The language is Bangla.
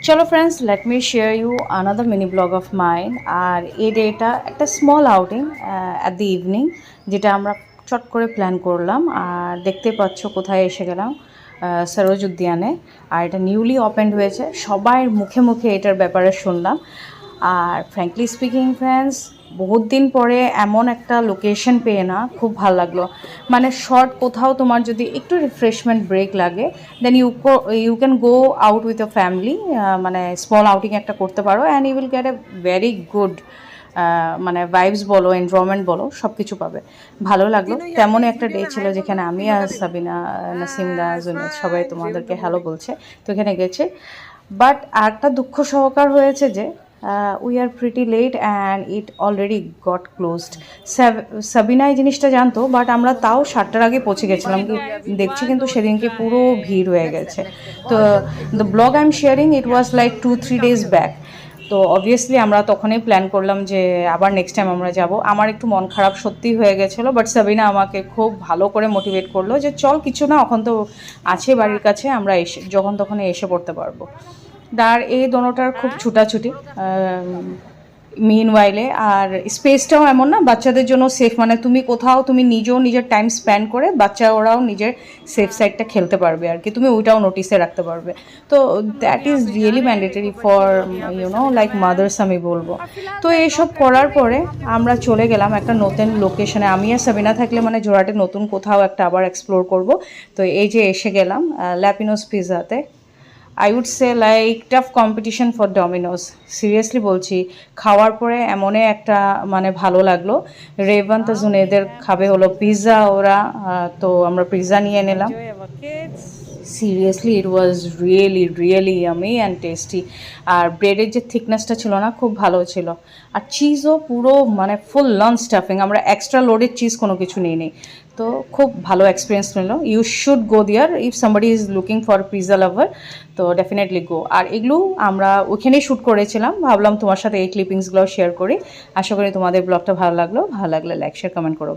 চলো friends, let me share you another mini blog of mine. আর এই ডেটা একটা small outing at the evening, যেটা আমরা চট করে প্ল্যান করলাম। আর দেখতে পাচ্ছ কোথায় এসে গেলাম, সরোজ উদ্যানে। আর এটা নিউলি ওপেন্ড হয়েছে, সবাই মুখে মুখে এটার ব্যাপারে শুনলাম। আর ফ্র্যাঙ্কলি স্পিকিং ফ্রেন্ডস, বহুত দিন পরে এমন একটা লোকেশন পেয়ে না খুব ভালো লাগলো। মানে শর্ট কোথাও তোমার যদি একটু রিফ্রেশমেন্ট ব্রেক লাগে, then you can go out with a family, মানে স্মল আউটিং একটা করতে পারো, and you will get a very good মানে ভাইবস বলো, এনভায়রনমেন্ট বলো, সব কিছু পাবে। ভালো লাগলো। তেমনই একটা ডে ছিল যেখানে আমি আর সাবিনা, নাসিমদা, জুনেদ সবাই তোমাদেরকে হ্যালো বলছে, তো এখানে গেছে। বাট আরেকটা দুঃখ সহকার হয়েছে যে we are pretty late and it already got closed. Sabina এই জিনিসটা জানতো, বাট আমরা তাও 7টার আগে পৌঁছে গেছিলাম। দেখছি কিন্তু সেদিনকে পুরো ভিড় হয়ে গেছে। তো the blog I am sharing it was like 2-3 days back. তো অবভিয়াসলি আমরা তখনই প্ল্যান করলাম যে আবার নেক্সট টাইম আমরা যাব। আমার একটু মন খারাপ সত্যি হয়ে গেছিলো, বাট সাবিনা আমাকে খুব ভালো করে মোটিভেট করলো যে চল, কিছু না, এখন তো আছে বাড়ির কাছে, আমরা এসে যখন তখন এসে পড়তে পারবো। আর এই দোনোটার খুব ছুটাছুটি মিন ওয়াইলে। আর স্পেসটাও এমন না বাচ্চাদের জন্য সেফ, মানে তুমি কোথাও তুমি নিজেও নিজের টাইম স্পেন্ড করে বাচ্চা ওরাও নিজের সেফ সাইডটা খেলতে পারবে আর কি, তুমি ওইটাও নোটিসে রাখতে পারবে। তো that is really mandatory for like mother's, আমি বলবো। তো এইসব করার পরে আমরা চলে গেলাম একটা নতুন লোকেশনে। আমি আর সাবিনা থাকলে মানে জোড়াটে নতুন কোথাও একটা আবার এক্সপ্লোর করব। তো এই যে এসে গেলাম ল্যাপিনোস পিৎজাতে। I would say like tough competition for Domino's. Seriously বলছি, খাওয়ার পরে এমনই একটা মানে ভালো লাগলো। রেভান্ত জুনেদের খাবে হলো পিৎজা ওরা, তো আমরা পিৎজা নিয়ে নিলাম। Seriously it was really really yummy and tasty. আর ব্রেডের যে থিকনেসটা ছিল না, খুব ভালো ছিল। আর চিজও পুরো মানে ফুল লঞ্চ স্টাফিং, আমরা এক্সট্রা লোডেড চিজ কোনো কিছু নিই নি। তো খুব ভালো এক্সপিরিয়েন্স নিল। You should go there if somebody is looking for pizza lover, তো ডেফিনেটলি গো। আর এগুলো আমরা ওইখানেই শ্যুট করেছিলাম, ভাবলাম তোমার সাথে এই ক্লিপিংসগুলো শেয়ার করি। আশা করি তোমাদের ব্লগটা ভালো লাগলো। ভালো লাগলে লাইক শেয়ার কমেন্ট করো।